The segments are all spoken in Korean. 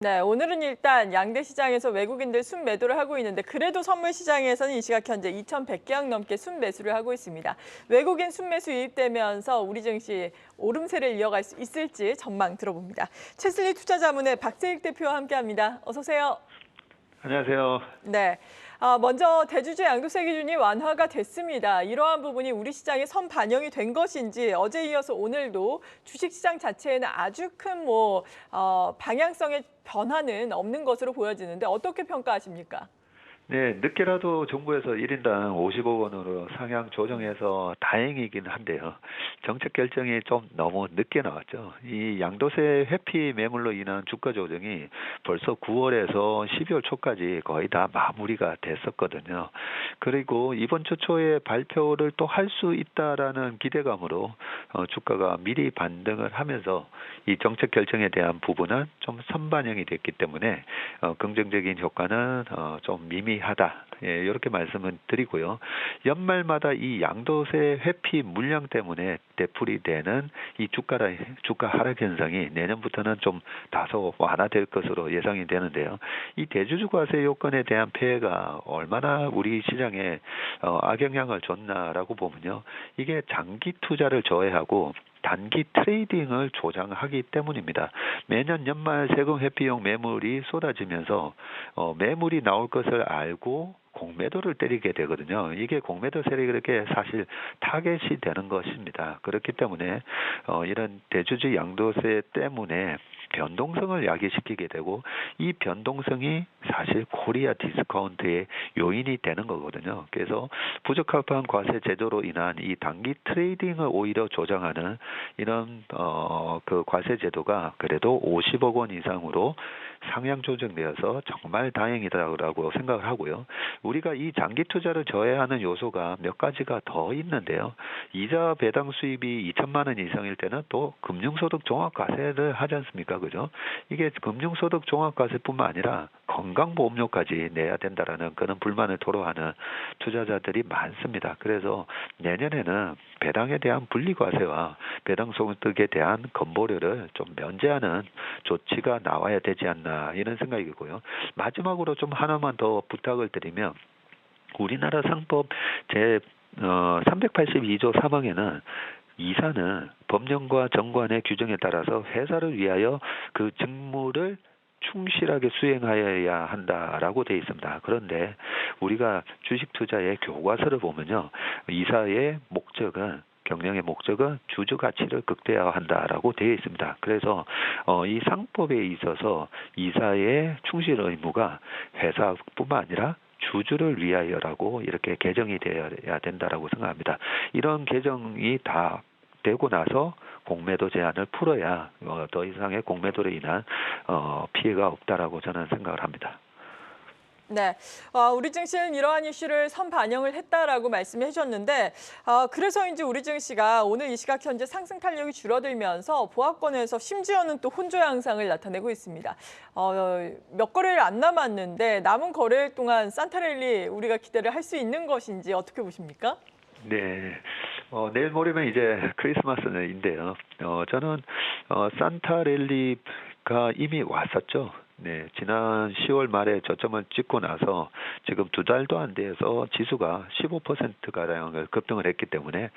네, 오늘은 일단 양대 시장에서 외국인들 순매도를 하고 있는데 그래도 선물 시장에서는 이 시각 현재 2,100개억 넘게 순매수를 하고 있습니다. 외국인 순매수 유입되면서 우리 증시 오름세를 이어갈 수 있을지 전망 들어봅니다. 최슬리 투자자문의 박세익 대표와 함께합니다. 어서 오세요. 안녕하세요. 네. 먼저 대주주 양도세 기준이 완화가 됐습니다. 이러한 부분이 우리 시장에 선 반영이 된 것인지 어제 이어서 오늘도 주식시장 자체에는 아주 큰 방향성의 변화는 없는 것으로 보여지는데 어떻게 평가하십니까? 네, 늦게라도 정부에서 1인당 50억 원으로 상향 조정해서 다행이긴 한데요. 정책 결정이 좀 너무 늦게 나왔죠. 이 양도세 회피 매물로 인한 주가 조정이 벌써 9월에서 12월 초까지 거의 다 마무리가 됐었거든요. 그리고 이번 주 초에 발표를 또 할 수 있다라는 기대감으로 주가가 미리 반등을 하면서 이 정책 결정에 대한 부분은 좀 선반영이 됐기 때문에 긍정적인 효과는 좀 미미하다. 예, 이렇게 말씀을 드리고요. 연말마다 이 양도세 회피 물량 때문에 되풀이 되는 이 주가 하락 현상이 내년부터는 좀 다소 완화될 것으로 예상이 되는데요. 이 대주주 과세 요건에 대한 폐해가 얼마나 우리 시장에 악영향을 줬나라고 보면요. 이게 장기 투자를 저해하고 단기 트레이딩을 조장하기 때문입니다. 매년 연말 세금 회피용 매물이 쏟아지면서 매물이 나올 것을 알고 공매도를 때리게 되거든요. 이게 공매도 세력에게 사실 타겟이 되는 것입니다. 그렇기 때문에 이런 대주주 양도세 때문에 변동성을 야기시키게 되고 이 변동성이 사실 코리아 디스카운트의 요인이 되는 거거든요. 그래서 부적합한 과세 제도로 인한 이 단기 트레이딩을 오히려 조장하는 이런 그 과세 제도가 그래도 50억 원 이상으로 상향 조정되어서 정말 다행이다라고 생각을 하고요. 우리가 이 장기 투자를 저해하는 요소가 몇 가지가 더 있는데요. 이자 배당 수입이 2천만 원 이상일 때는 또 금융소득 종합과세를 하지 않습니까? 그죠? 이게 금융소득 종합과세뿐만 아니라 건강보험료까지 내야 된다라는 그런 불만을 토로하는 투자자들이 많습니다. 그래서 내년에는 배당에 대한 분리과세와 배당소득에 대한 건보료를 좀 면제하는 조치가 나와야 되지 않나 이런 생각이고요. 마지막으로 좀 하나만 더 부탁을 드리면 우리나라 상법 제 382조 3항에는 이사는 법령과 정관의 규정에 따라서 회사를 위하여 그 직무를 충실하게 수행하여야 한다라고 되어 있습니다. 그런데 우리가 주식 투자의 교과서를 보면요. 이사의 목적은 경영의 목적은 주주 가치를 극대화한다라고 되어 있습니다. 그래서 이 상법에 있어서 이사의 충실 의무가 회사뿐만 아니라 주주를 위하여라고 이렇게 개정이 되어야 된다라고 생각합니다. 이런 개정이 다 되고 나서 공매도 제한을 풀어야 더 이상의 공매도로 인한 피해가 없다라고 저는 생각을 합니다. 네, 우리 증시는 이러한 이슈를 선반영을 했다라고 말씀해 주셨는데 그래서인지 우리 증시가 오늘 이 시각 현재 상승 탄력이 줄어들면서 보합권에서 심지어는 또 혼조 양상을 나타내고 있습니다. 몇 거래일 안 남았는데 남은 거래일 동안 산타랠리 우리가 기대를 할 수 있는 것인지 어떻게 보십니까? 네. 내일 모레면 이제 크리스마스인데요. 저는 산타랠리가 이미 왔었죠. 네, 지난 10월 말에 저점을 찍고 나서 지금 두 달도 안 돼서 지수가 15%가량을 급등을 했기 때문에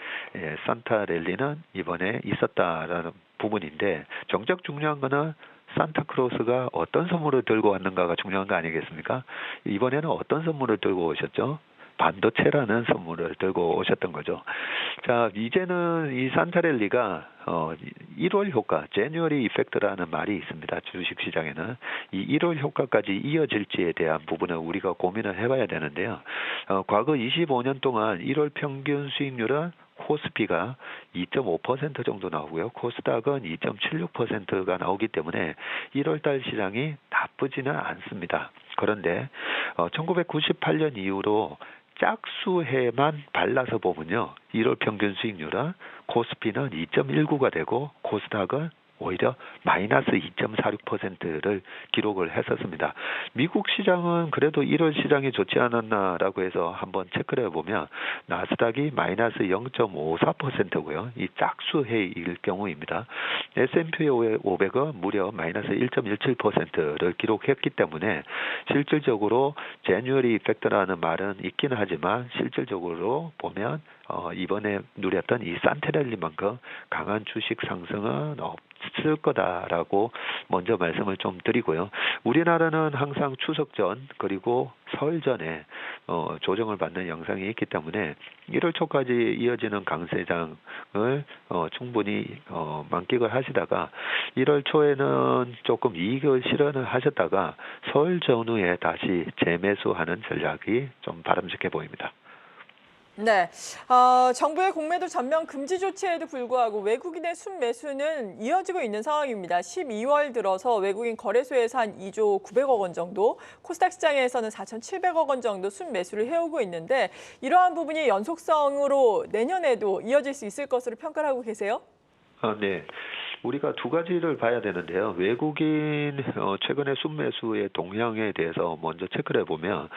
산타랠리는 이번에 있었다라는 부분인데 정작 중요한 거는 산타크로스가 어떤 선물을 들고 왔는가가 중요한 거 아니겠습니까? 이번에는 어떤 선물을 들고 오셨죠? 반도체라는 선물을 들고 오셨던 거죠. 자, 이제는 이 산타랠리가 1월 효과, 제뉴어리 이펙트라는 말이 있습니다. 주식시장에는 이 1월 효과까지 이어질지에 대한 부분을 우리가 고민을 해봐야 되는데요. 과거 25년 동안 1월 평균 수익률은 코스피가 2.5% 정도 나오고요. 코스닥은 2.76%가 나오기 때문에 1월달 시장이 나쁘지는 않습니다. 그런데 1998년 이후로 짝수해만 발라서 보면요. 1월 평균 수익률은 코스피는 2.19가 되고 코스닥은 오히려 마이너스 2.46%를 기록을 했었습니다. 미국 시장은 그래도 1월 시장이 좋지 않았나라고 해서 한번 체크를 해보면 나스닥이 마이너스 0.54%고요. 이 짝수해일 경우입니다. S&P 500은 무려 마이너스 1.17%를 기록했기 때문에 실질적으로 제뉴어리 이펙트라는 말은 있긴 하지만 실질적으로 보면 이번에 누렸던 이 산테랠리만큼 강한 주식 상승은 없을 거다라고 먼저 말씀을 좀 드리고요. 우리나라는 항상 추석 전 그리고 설 전에 조정을 받는 영상이 있기 때문에 1월 초까지 이어지는 강세장을 충분히 만끽을 하시다가 1월 초에는 조금 이익을 실현을 하셨다가 설 전후에 다시 재매수하는 전략이 좀 바람직해 보입니다. 네, 정부의 공매도 전면 금지 조치에도 불구하고 외국인의 순매수는 이어지고 있는 상황입니다. 12월 들어서 외국인 거래소에서 한 2조 900억 원 정도, 코스닥 시장에서는 4,700억 원 정도 순매수를 해오고 있는데 이러한 부분이 연속성으로 내년에도 이어질 수 있을 것으로 평가를 하고 계세요? 네. 우리가 두 가지를 봐야 되는데요. 외국인 최근에 순매수의 동향에 대해서 먼저 체크를 해보면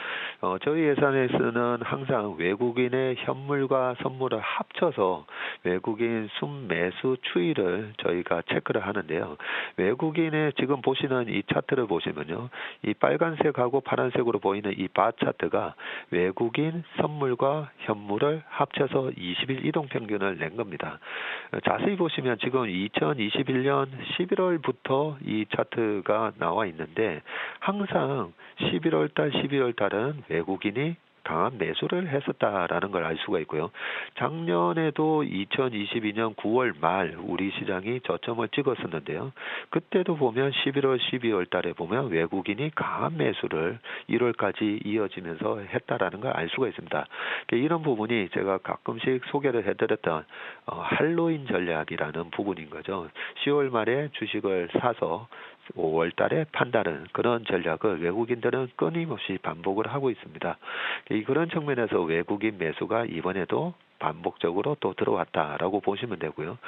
저희 예산에서는 항상 외국인의 현물과 선물을 합쳐서 외국인 순매수 추이를 저희가 체크를 하는데요. 외국인의 지금 보시는 이 차트를 보시면요. 이 빨간색하고 파란색으로 보이는 이 바 차트가 외국인 선물과 현물을 합쳐서 20일 이동평균을 낸 겁니다. 자세히 보시면 지금 2021년 11월부터 이 차트가 나와 있는데 항상 11월 달, 12월 달은 외국인이 강한 매수를 했었다라는 걸 알 수가 있고요. 작년에도 2022년 9월 말 우리 시장이 저점을 찍었었는데요. 그때도 보면 11월, 12월 달에 보면 외국인이 강한 매수를 1월까지 이어지면서 했다라는 걸 알 수가 있습니다. 이런 부분이 제가 가끔씩 소개를 해드렸던 할로윈 전략이라는 부분인 거죠. 10월 말에 주식을 사서 5월 달에 판다는 그런 전략을 외국인들은 끊임없이 반복을 하고 있습니다. 그런 측면에서 외국인 매수가 이번에도 반복적으로 또 들어왔다라고 보시면 되고요.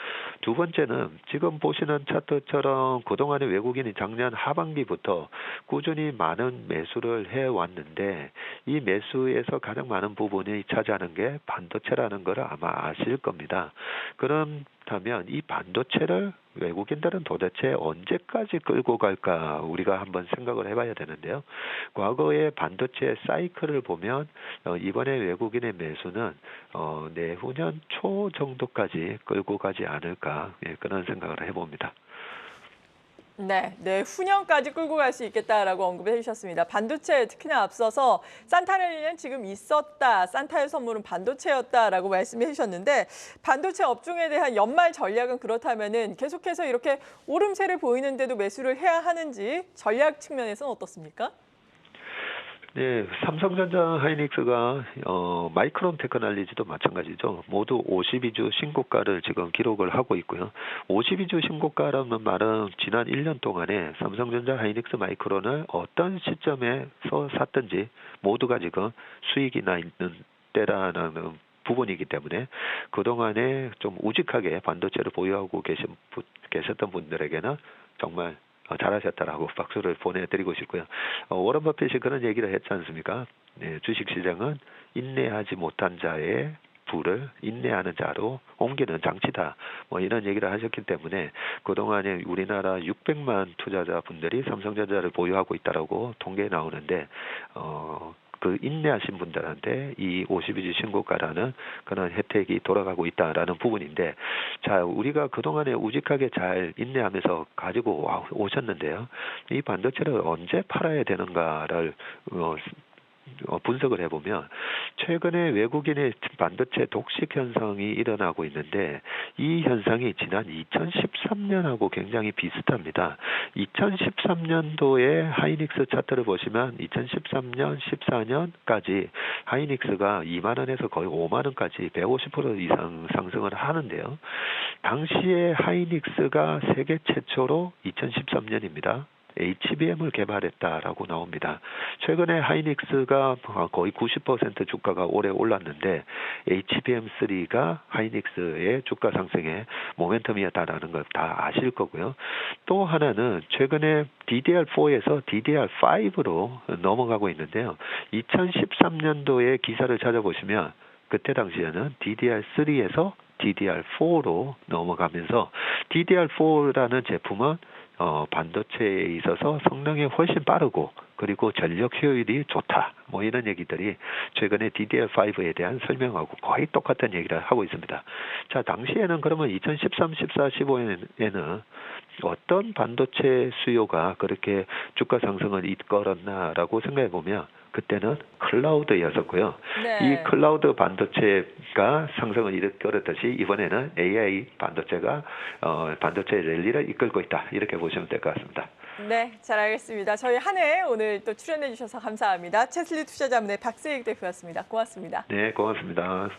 두 번째는 지금 보시는 차트처럼 그동안에 외국인이 작년 하반기부터 꾸준히 많은 매수를 해왔는데 이 매수에서 가장 많은 부분이 차지하는 게 반도체라는 걸 아마 아실 겁니다. 그렇다면 이 반도체를 외국인들은 도대체 언제까지 끌고 갈까 우리가 한번 생각을 해봐야 되는데요. 과거의 반도체 사이클을 보면 이번에 외국인의 매수는 내후년 초 정도까지 끌고 가지 않을까 그런 생각을 해봅니다. 네, 내후년까지 끌고 갈 수 있겠다라고 언급을 해주셨습니다. 반도체 특히나 앞서서 산타랠리는 지금 있었다, 산타의 선물은 반도체였다라고 말씀해 주셨는데 반도체 업종에 대한 연말 전략은 그렇다면은 계속해서 이렇게 오름세를 보이는데도 매수를 해야 하는지 전략 측면에서는 어떻습니까? 네, 삼성전자 하이닉스가 마이크론 테크놀로지도 마찬가지죠. 모두 52주 신고가를 지금 기록을 하고 있고요. 52주 신고가라는 말은 지난 1년 동안에 삼성전자 하이닉스 마이크론을 어떤 시점에서 샀든지 모두가 지금 수익이 나 있는 때라는 부분이기 때문에 그동안에 좀 우직하게 반도체를 보유하고 계셨던 분들에게는 정말 잘하셨다라고 박수를 보내드리고 싶고요. 워런 버핏이 그런 얘기를 했지 않습니까? 네, 주식시장은 인내하지 못한 자의 부를 인내하는 자로 옮기는 장치다. 이런 얘기를 하셨기 때문에 그동안에 우리나라 600만 투자자분들이 삼성전자를 보유하고 있다라고 통계에 나오는데 그 인내하신 분들한테 이 52주 신고가라는 그런 혜택이 돌아가고 있다라는 부분인데 자 우리가 그동안에 우직하게 잘 인내하면서 가지고 오셨는데요. 이 반도체를 언제 팔아야 되는가를 분석을 해보면 최근에 외국인의 반도체 독식 현상이 일어나고 있는데 이 현상이 지난 2013년하고 굉장히 비슷합니다. 2013년도에 하이닉스 차트를 보시면 2013년, 14년까지 하이닉스가 2만 원에서 거의 5만 원까지 150% 이상 상승을 하는데요. 당시에 하이닉스가 세계 최초로 2013년입니다. HBM을 개발했다라고 나옵니다. 최근에 하이닉스가 거의 90% 주가가 올해 올랐는데 HBM3가 하이닉스의 주가 상승에 모멘텀이었다라는 걸 다 아실 거고요. 또 하나는 최근에 DDR4에서 DDR5로 넘어가고 있는데요. 2013년도에 기사를 찾아보시면 그때 당시에는 DDR3에서 DDR4로 넘어가면서 DDR4라는 제품은 반도체에 있어서 성능이 훨씬 빠르고 그리고 전력 효율이 좋다. 뭐 이런 얘기들이 최근에 DDR5에 대한 설명하고 거의 똑같은 얘기를 하고 있습니다. 자, 당시에는 그러면 2013, 14, 15에는 어떤 반도체 수요가 그렇게 주가 상승을 이끌었나라고 생각해 보면 그때는 클라우드였었고요. 네. 이 클라우드 반도체가 상승을 이끌었듯이 이번에는 AI 반도체가 반도체 랠리를 이끌고 있다. 이렇게 보시면 될 것 같습니다. 네, 잘 알겠습니다. 저희 한 해 오늘 또 출연해 주셔서 감사합니다. 채슬리 투자자문의 박세익 대표였습니다. 고맙습니다. 네, 고맙습니다.